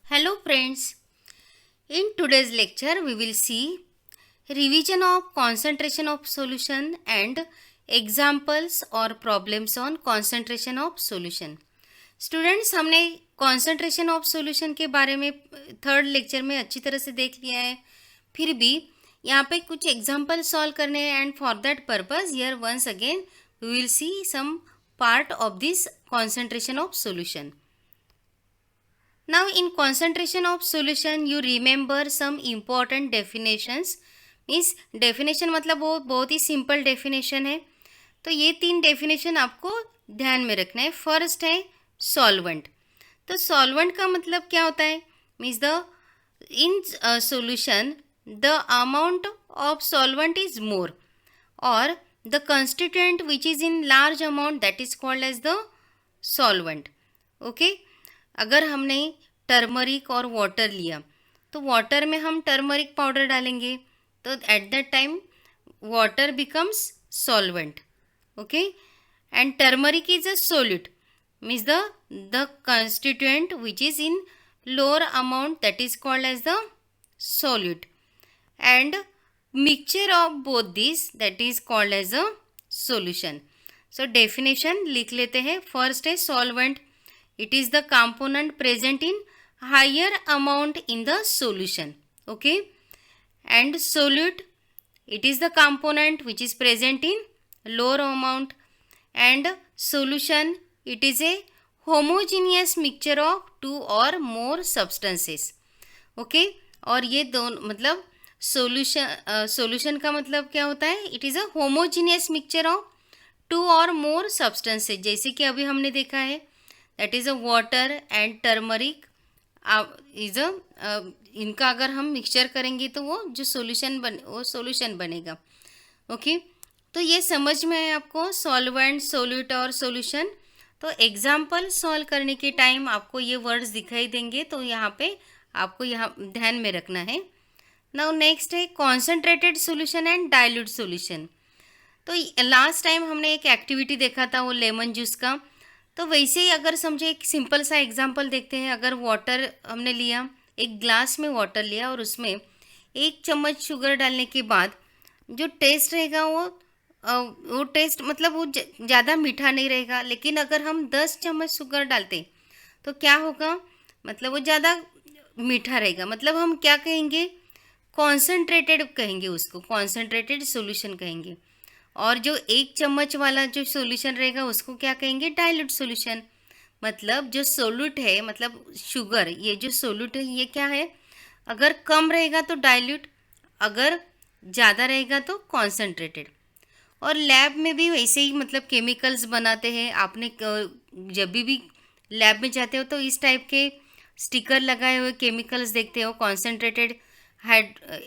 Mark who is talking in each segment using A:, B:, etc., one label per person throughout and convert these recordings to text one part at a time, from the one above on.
A: Hello friends, in today's lecture we will see revision of concentration of solution and examples or problems on concentration of solution. Students, हमने concentration of solution के बारे में third lecture में अच्छी तरह से देख लिया है. फिर भी यहाँ पे कुछ एग्जाम्पल सॉल्व करने हैं and for that purpose here once again we will see some part of this concentration of solution. Now in concentration of solution you remember some important definitions. Means definition मतलब वो बहुत ही simple definition है. तो ये 3 definition आपको ध्यान में रखना है. फर्स्ट है सॉल्वेंट. तो सॉल्वेंट का मतलब क्या होता है? Means the in solution the amount of solvent is more और the constituent which is in large amount that is called as the solvent. Okay, अगर हमने टर्मरिक और वाटर लिया तो वाटर में हम टर्मरिक पाउडर डालेंगे तो at that time water becomes solvent. Okay, and turmeric is a solute means the constituent which is in lower amount that is called as the solute and mixture of both this that is called as a solution. So definition लिख लेते हैं. First है solvent. It is the component present in higher amount in the solution. Okay, and solute, it is the component which is present in lower amount, and solution, it is a homogeneous mixture of 2 or more substances. Okay, और ये दोनों मतलब solution का मतलब क्या होता है? It is a homogeneous mixture of 2 or more substances. जैसे कि अभी हमने देखा है that is a water and turmeric is a इनका अगर हम मिक्सचर करेंगे तो वो जो सोल्यूशन बनेगा. ओके, तो ये समझ में है आपको सॉल्वेंट, सोल्यूट और सोल्यूशन. तो एग्जाम्पल सॉल्व करने के टाइम आपको ये वर्ड्स दिखाई देंगे तो यहाँ पे आपको यहाँ ध्यान में रखना है. नाउ नेक्स्ट है concentrated solution and dilute solution. तो लास्ट टाइम हमने एक एक्टिविटी देखा था वो लेमन जूस का. तो वैसे ही अगर समझे एक सिंपल सा एग्जांपल देखते हैं. अगर वाटर हमने लिया, एक ग्लास में वाटर लिया और उसमें 1 चम्मच शुगर डालने के बाद जो टेस्ट रहेगा वो टेस्ट मतलब वो ज़्यादा मीठा नहीं रहेगा. लेकिन अगर हम 10 चम्मच शुगर डालते तो क्या होगा? मतलब वो ज़्यादा मीठा रहेगा. मतलब हम क्या कहेंगे? कॉन्सेंट्रेटेड कहेंगे उसको, कॉन्सेंट्रेटेड सोल्यूशन कहेंगे. और जो 1 चम्मच वाला जो सॉल्यूशन रहेगा उसको क्या कहेंगे? Dilute solution. मतलब जो सोल्यूट है मतलब शुगर, ये जो सोल्यूट है ये क्या है? अगर कम रहेगा तो डाइल्यूट, अगर ज़्यादा रहेगा तो कॉन्सेंट्रेटेड. और लैब में भी वैसे ही मतलब केमिकल्स बनाते हैं. आपने जब भी लैब में जाते हो तो इस टाइप के स्टिकर लगाए हुए केमिकल्स देखते हो. कॉन्सेंट्रेटेड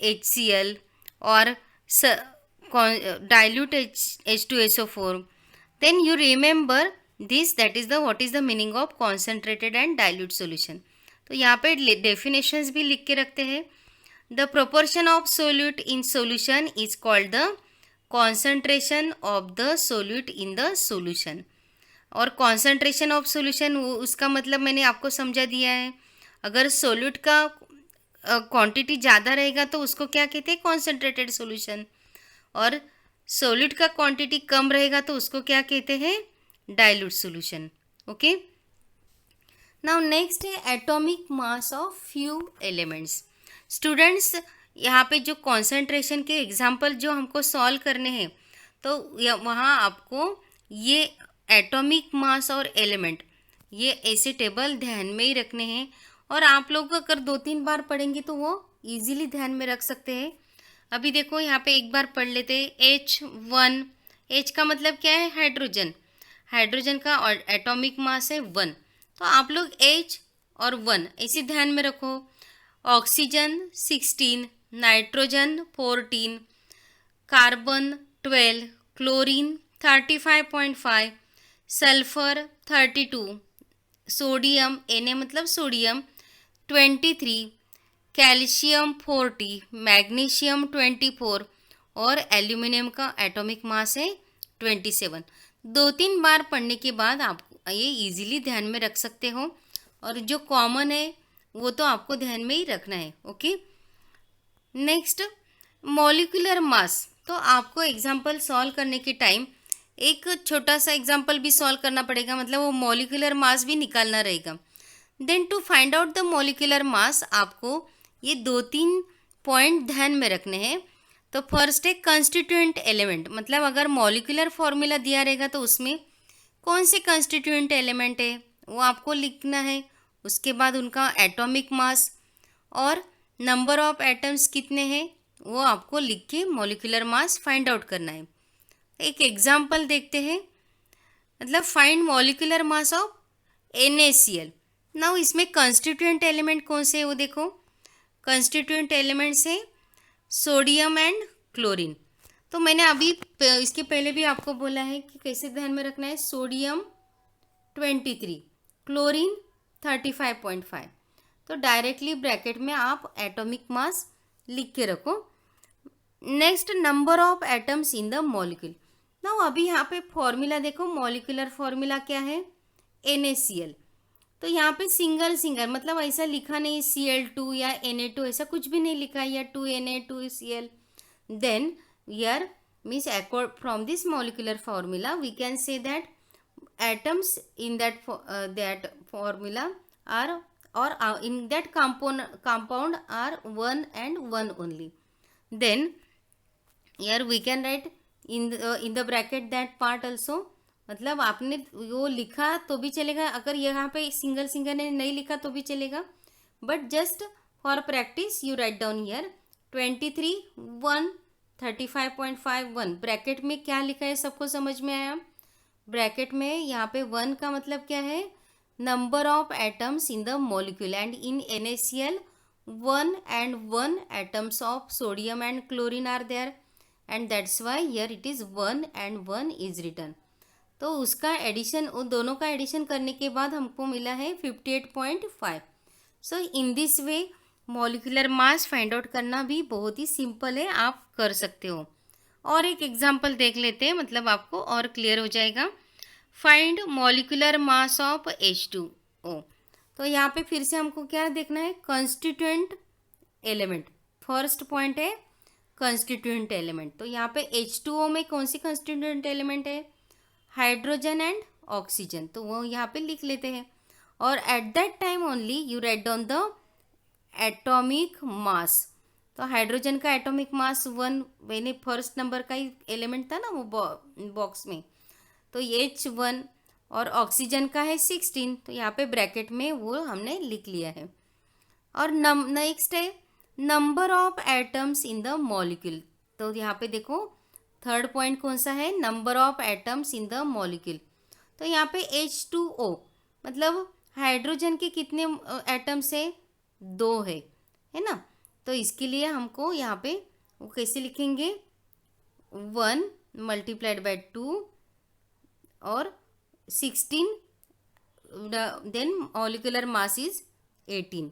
A: HCl और dilute H2SO4. then you remember this, that is the what is the meaning of concentrated and dilute solution. तो यहाँ पे definitions भी लिख के रखते हैं. the proportion of solute in solution is called the concentration of the solute in the solution. और concentration of solution उसका मतलब मैंने आपको समझा दिया है. अगर solute का क्वांटिटी ज़्यादा रहेगा तो उसको क्या कहते हैं? concentrated solution. और सोल्यूट का क्वांटिटी कम रहेगा तो उसको क्या कहते हैं? Dilute solution. Okay, now next है atomic mass of few elements. Students, यहाँ पे जो कॉन्सेंट्रेशन के एग्जांपल जो हमको सॉल्व करने हैं तो वहाँ आपको ये एटॉमिक मास और एलिमेंट ये ऐसे टेबल ध्यान में ही रखने हैं. और आप लोग अगर 2-3 बार पढ़ेंगे तो वो इजीली ध्यान में रख सकते हैं. अभी देखो यहाँ पे एक बार पढ़ लेते हैं. H1, H का मतलब क्या है? हाइड्रोजन. हाइड्रोजन का एटॉमिक मास है 1. तो आप लोग H और 1 ऐसे ध्यान में रखो. Oxygen 16, nitrogen 14, carbon 12, chlorine 35.5, sulphur 32, sodium Na मतलब सोडियम 23, कैल्शियम 40, मैग्नीशियम 24 और एल्यूमिनियम का एटॉमिक मास है 27. 2-3 बार पढ़ने के बाद आप ये इजीली ध्यान में रख सकते हो, और जो कॉमन है वो तो आपको ध्यान में ही रखना है। Okay, next molecular mass. तो आपको एग्जाम्पल सॉल्व करने के टाइम एक छोटा सा एग्जाम्पल भी सॉल्व करना पड़ेगा, मतलब वो मॉलिक्यूलर मास भी निकालना रहेगा। Then to find out the molecular mass आपको ये 2-3 पॉइंट ध्यान में रखने हैं। तो फर्स्ट है कंस्टिट्यूएंट एलिमेंट, मतलब अगर मॉलिक्यूलर फॉर्मूला दिया रहेगा तो उसमें कौन से कंस्टिट्यूएंट एलिमेंट है वो आपको लिखना है। उसके बाद उनका एटॉमिक मास और नंबर ऑफ एटम्स कितने हैं वो आपको लिख के मॉलिक्यूलर मास फाइंड आउट करना है। एक एग्जांपल देखते हैं, मतलब find molecular mass of NaCl। Now इसमें कंस्टिट्यूएंट एलिमेंट कौन से है वो देखो। कंस्टिट्यूएंट एलिमेंट्स है सोडियम एंड क्लोरीन। तो मैंने अभी इसके पहले भी आपको बोला है कि कैसे ध्यान में रखना है। Sodium 23, chlorine 35.5। तो डायरेक्टली ब्रैकेट में आप एटॉमिक मास लिख के रखो। Next number of atoms in the molecule. Now अभी यहाँ पे फॉर्मूला देखो, मॉलिक्यूलर फॉर्मूला क्या है NaCl। तो यहाँ पे सिंगल सिंगल मतलब ऐसा लिखा नहीं Cl2 या Na2, ऐसा कुछ भी नहीं लिखा, या 2Na2Cl। Then your means accord from this molecular formula we can say that atoms in that formula are or in that compound are one and one only. Then here we can write in the bracket that part also, मतलब आपने वो लिखा तो भी चलेगा, अगर यहाँ पे सिंगल सिंगल ने नहीं लिखा तो भी चलेगा, but just for practice you write down here 23 1 35.5 1। Bracket में क्या लिखा है सबको समझ में आया। ब्रैकेट में यहाँ पे 1 का मतलब क्या है, number of atoms in the molecule, and in NaCl 1 and 1 atoms of sodium and chlorine are there, and that's why here it is 1 and 1 is written। तो उसका एडिशन, उन दोनों का एडिशन करने के बाद हमको मिला है 58.5। So in this way molecular mass find out करना भी बहुत ही सिंपल है, आप कर सकते हो। और एक एग्जांपल देख लेते हैं, मतलब आपको और क्लियर हो जाएगा। Find molecular mass of H2O। तो यहाँ पे फिर से हमको क्या देखना है, कंस्टिट्यूएंट एलिमेंट। फर्स्ट पॉइंट है कंस्टिट्यूएंट एलिमेंट। तो यहाँ पे H2O में कौन सी कंस्टिट्यूएंट एलिमेंट है, हाइड्रोजन एंड ऑक्सीजन, तो वो यहाँ पे लिख लेते हैं। और eight that time only you write down the atomic मास। तो हाइड्रोजन का एटॉमिक मास 1, मैंने फर्स्ट नंबर का ही एलिमेंट था ना वो बॉक्स में, तो H1, और ऑक्सीजन का है 16, तो यहाँ पे ब्रैकेट में वो हमने लिख लिया है। और नेक्स्ट है number of atoms in the molecule. तो यहाँ पे देखो थर्ड पॉइंट कौन सा है, number of atoms in the molecule. तो यहाँ पे H2O मतलब हाइड्रोजन के कितने एटम्स है, 2 है ना। तो इसके लिए हमको यहाँ पे वो कैसे लिखेंगे, 1 मल्टीप्लाइड बाय 2 और 16, then molecular mass is 18।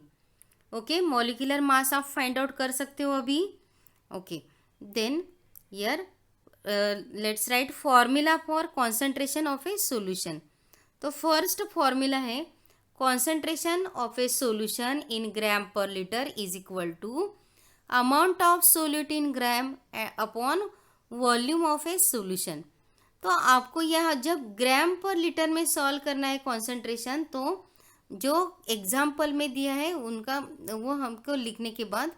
A: Okay, molecular mass आप फाइंड आउट कर सकते हो अभी। Okay, then here let's write formula for concentration of a solution. तो फर्स्ट फॉर्मूला है concentration of a solution in gram per liter is equal to amount of solute in gram upon volume of a solution। तो आपको यह जब ग्राम per litre में solve करना है concentration, तो जो एग्जाम्पल में दिया है उनका वो हमको लिखने के बाद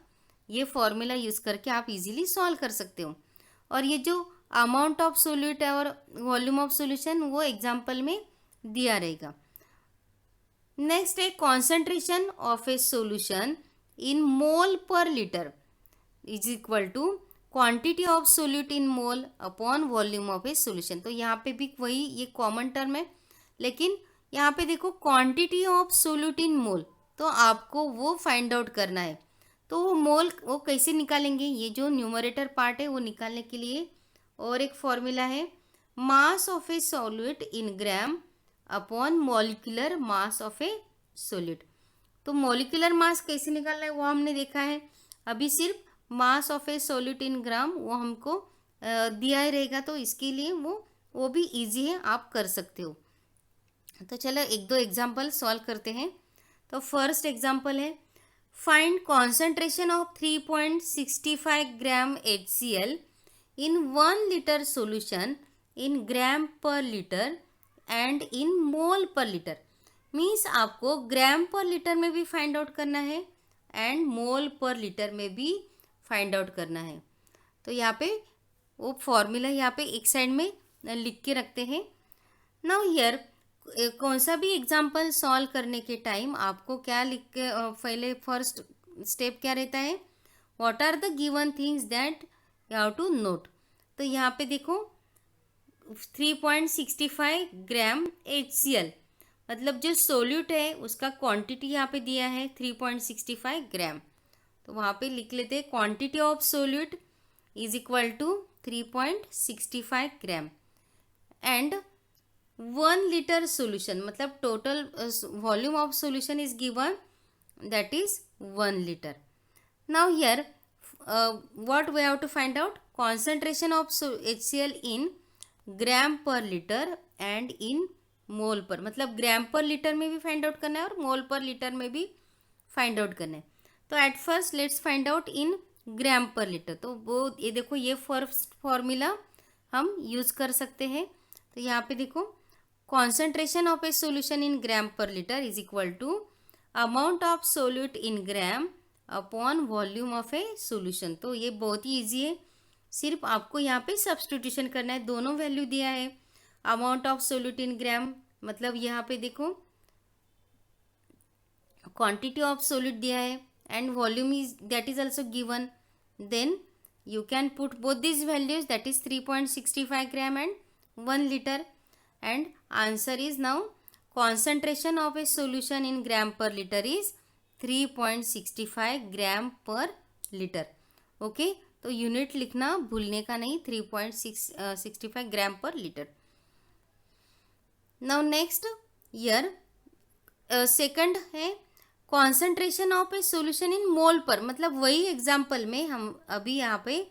A: ये फॉर्मूला यूज़ करके आप इजीली सॉल्व कर सकते हो। और ये जो अमाउंट ऑफ सोल्यूट और वॉल्यूम ऑफ सोल्यूशन वो एग्जाम्पल में दिया रहेगा। नेक्स्ट है concentration of a solution in mole per litre is equal to quantity of solute in mole upon volume of a solution. तो यहाँ पे भी वही ये कॉमन टर्म है, लेकिन यहाँ पे देखो क्वांटिटी ऑफ सोल्यूट इन मोल, तो आपको वो फाइंड आउट करना है। तो वो मोल वो कैसे निकालेंगे, ये जो न्यूमरेटर पार्ट है वो निकालने के लिए और एक फॉर्मूला है मास of A solute in gram upon molecular mass of a solute. तो मॉलिक्यूलर मास कैसे निकालना है वो हमने देखा है, अभी सिर्फ मास of a solute in gram वो हमको दिया ही रहेगा, तो इसके लिए वो वो भी इजी है, आप कर सकते हो। तो चलो एक दो एग्जाम्पल सॉल्व करते हैं। तो फर्स्ट एग्जाम्पल है, find concentration of 3.65 gram HCl in 1 liter solution in gram per litre and in mole per litre. Means आपको ग्राम पर लीटर में भी फाइंड आउट करना है एंड मोल पर लीटर में भी फाइंड आउट करना है। तो यहाँ पे वो फॉर्मूला यहाँ पे एक साइड में लिख के रखते हैं। नाउ हियर कौन सा भी एग्जाम्पल सॉल्व करने के टाइम आपको क्या लिख के पहले फर्स्ट स्टेप क्या रहता है, what are the given things that you have to note. तो यहाँ पे देखो 3.65 ग्राम HCl, मतलब जो सोल्यूट है उसका क्वांटिटी यहाँ पे दिया है 3.65 ग्राम। तो वहाँ पे लिख लेते हैं quantity of solute is equal to 3.65 gram and 1 liter solution, मतलब total volume of solution is given that is 1 liter. Now here what we have to find out, concentration of HCl in gram per litre and in mole per, मतलब ग्राम per litre में भी find out करना है और मोल per litre में भी find out करना है। तो at first let's find out in gram per litre. तो वो ये देखो ये फर्स्ट फॉर्मूला हम यूज़ कर सकते हैं। तो यहाँ पे देखो concentration of a solution in gram per litre is equal to amount of solute in gram upon volume of a solution. तो ये बहुत ही ईजी है, सिर्फ आपको यहाँ पे सब्स्टिट्यूशन करना है। दोनों वैल्यू दिया है, amount of solute in gram मतलब यहाँ पे देखो क्वांटिटी ऑफ सोल्यूट दिया है and volume is that is also given, then you can put both these values, that is 3.65 gram and 1 liter, and answer is now concentration of a solution in gram per liter is 3.65 gram per liter. okay, तो unit लिखना भूलने का नहीं, 3.65 gram per litre. Now next year second है concentration of a solution in mole per, मतलब वही example में हम अभी यहाँ पे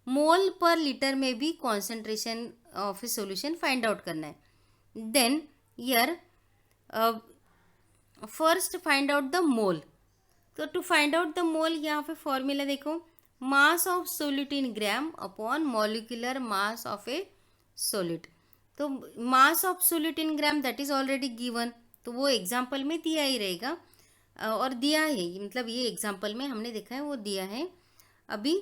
A: मोल पर लीटर में भी concentration of a solution find out करना है। Then year first find out the mole. तो to find out the mole यहाँ पे फॉर्मूला देखो, mass of solute in gram upon molecular mass of a solute. तो mass of solute in gram that is already given, तो वो example में दिया ही रहेगा और दिया है, मतलब ये एग्जाम्पल में हमने देखा है वो दिया है। अभी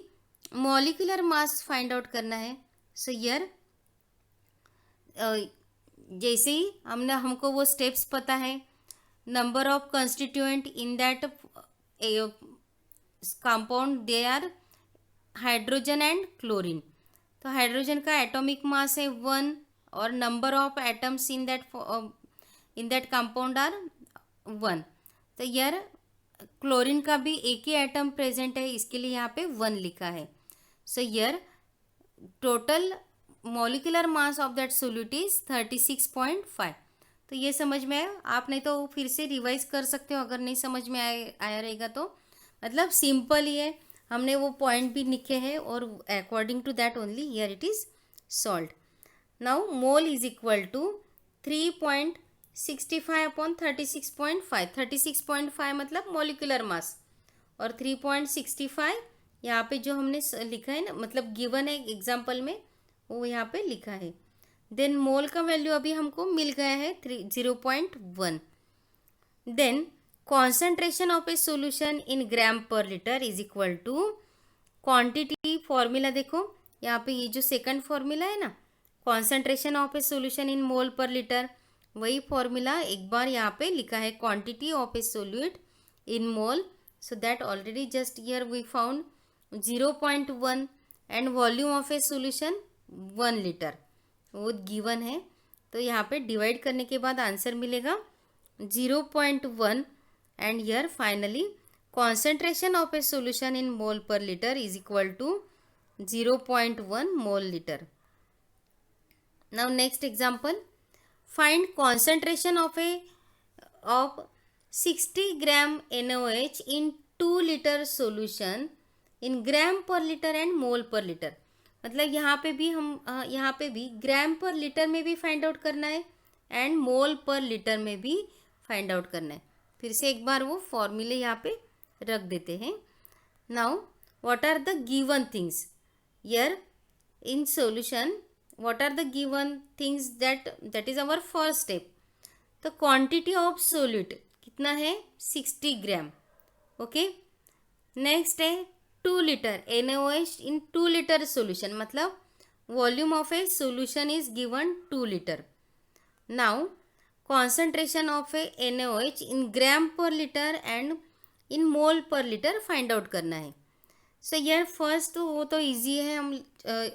A: मॉलिक्यूलर मास फाइंड आउट करना है। सो हियर जैसे ही हमको वो स्टेप्स पता है, number of constituent in that compound they are hydrogen and chlorine. तो हाइड्रोजन का एटॉमिक मास है 1 और number of atoms in that compound are 1। तो यार क्लोरीन का भी एक ही एटम प्रेजेंट है, इसके लिए यहाँ पे 1 लिखा है। सो यार total molecular mass of that solute is 36.5। तो ये समझ में आया, आप नहीं तो फिर से रिवाइज कर सकते हो अगर नहीं समझ में आया रहेगा तो। मतलब सिंपल ही है, हमने वो पॉइंट भी लिखे हैं और according to that only here it is solved. Now mole is equal to 3.65 upon 36.5। 36.5 मतलब मॉलिक्यूलर मास और 3.65 यहाँ पे जो हमने लिखा है ना, मतलब गिवन है एग्जाम्पल में, वो यहाँ पे लिखा है। देन मोल का वैल्यू अभी हमको मिल गया है 0.1। Then concentration of a solution in gram per litre is equal to quantity. Formula देखो यहाँ पे, ये जो सेकंड फॉर्मूला है ना, concentration of a solution in mole per litre, वही फॉर्मूला एक बार यहाँ पे लिखा है quantity of a solute in mole. So that already just here we found 0.1 and volume of a solution 1 litre, वो गिवन है। तो यहाँ पे डिवाइड करने के बाद आंसर मिलेगा 0.1 and here finally concentration of a solution in mole per liter is equal to 0.1 mole liter. Now next example, find concentration of 60 gram NaOH in 2 liter solution in gram per liter and mole per liter. मतलब यहाँ पे भी यहाँ पे भी ग्राम per litre में भी find out करना है एंड मोल पर लीटर में भी फाइंड आउट करना है। फिर से एक बार वो फॉर्मूले यहाँ पे रख देते हैं। Now what are the given things here in solution, what are the given things, that is our first step. तो क्वांटिटी ऑफ सोल्यूट कितना है 60 ग्राम। ओके, नेक्स्ट है 2 litre NaOH in 2 litre solution, मतलब volume of a solution is given 2 litre. Now concentration of a NaOH in gram per litre and in mole per litre find out करना है। सो यार first वो तो easy है, हम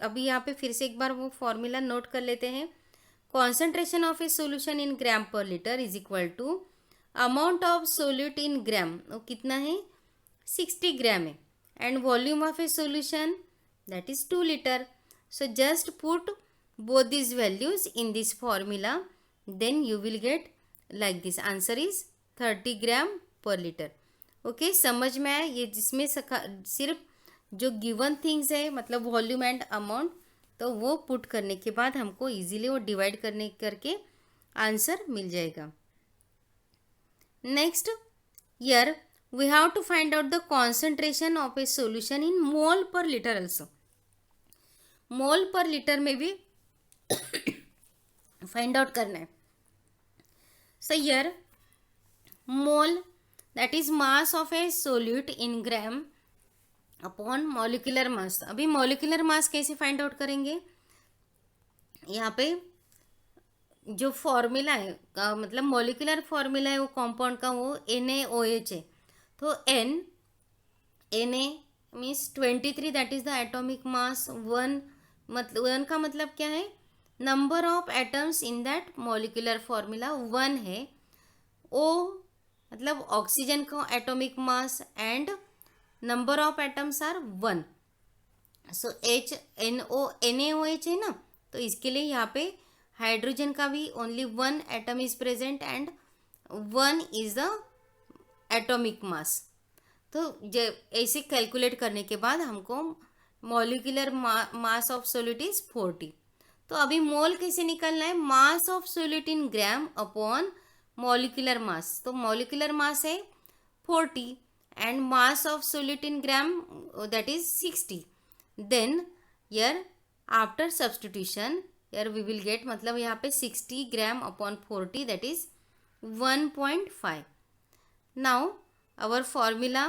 A: अभी यहाँ पे फिर से एक बार वो फॉर्मूला नोट कर लेते हैं। Concentration of a solution in gram per litre is equal to amount of solute in gram, वो कितना है 60 ग्राम है, and volume of a solution that is 2 litre. So just put both this values in this formula, then you will get like this, answer is 30 gram per litre. Okay, समझ में आया ये, जिसमें सिर्फ जो गिवन थिंग्स है मतलब volume and amount, तो वो पुट करने के बाद हमको इजीली वो डिवाइड करके आंसर मिल जाएगा। Next, here we have to find out the concentration of a solution in mole per litre also. Mole per litre में भी फाइंड आउट करना है। So here mole that is mass of a solute in gram upon molecular मास। अभी molecular mass कैसे find out करेंगे, यहाँ पे जो फॉर्मूला है मतलब मॉलिक्यूलर फॉर्मूला है वो कंपाउंड का, वो NaOH है। तो Na means 23, that is the atomic mass. 1 मतलब 1 का मतलब क्या है, number of atoms in that molecular formula 1 है। O मतलब ऑक्सीजन का atomic mass and number of atoms are 1। So NaOH है ना, तो इसके लिए यहाँ पे हाइड्रोजन का भी only 1 atom is present and 1 is the atomic मास। तो ऐसे कैलकुलेट करने के बाद हमको molecular mass of solute is 40। तो अभी मोल कैसे निकालना है, मास of solute in gram upon molecular मास। तो मॉलिक्यूलर मास है 40 and mass of solute in gram that is 60. Then here after substitution here we will get, मतलब यहाँ पे 60 ग्राम upon 40 that is 1.5. Now our formula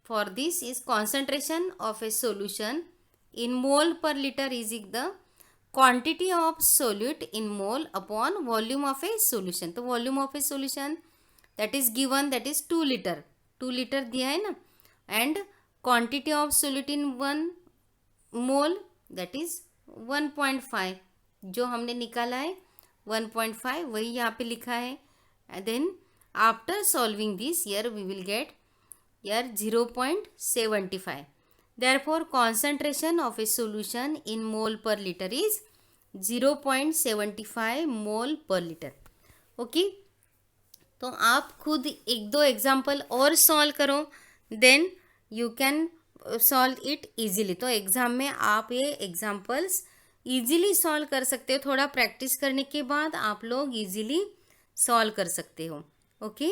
A: for this is concentration of a solution in mole per liter is the quantity of solute in mole upon volume of a solution. तो volume of a solution that is given, that is 2 liter, 2 litre दिया है ना, and quantity of solute in 1 mole that is 1.5, जो हमने निकाला है 1.5 वही यहाँ पे लिखा है। Then after solving this here we will get here 0.75, therefore concentration of a solution in mole per litre is 0.75 mole per litre. Okay, तो आप खुद 1-2 एग्जाम्पल और सॉल्व करो, then you can solve it easily. तो exam में आप ये examples easily solve कर सकते हो, थोड़ा प्रैक्टिस करने के बाद आप लोग इजीली सॉल्व कर सकते हो। ओके,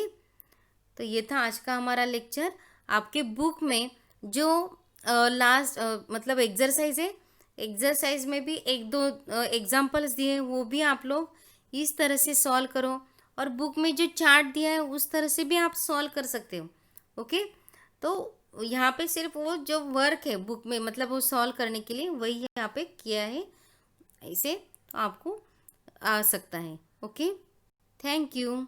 A: तो ये था आज का हमारा लेक्चर। आपके बुक में जो लास्ट मतलब एक्सरसाइज है, एक्सरसाइज में भी 1-2 एग्जाम्पल्स दिए हैं, वो भी आप लोग इस तरह से सॉल्व करो, और बुक में जो चार्ट दिया है उस तरह से भी आप सॉल्व कर सकते हो। ओके, तो यहाँ पे सिर्फ वो जो वर्क है बुक में, मतलब वो सॉल्व करने के लिए वही यहाँ पे किया है, ऐसे तो आपको आ सकता है। Okay, thank you.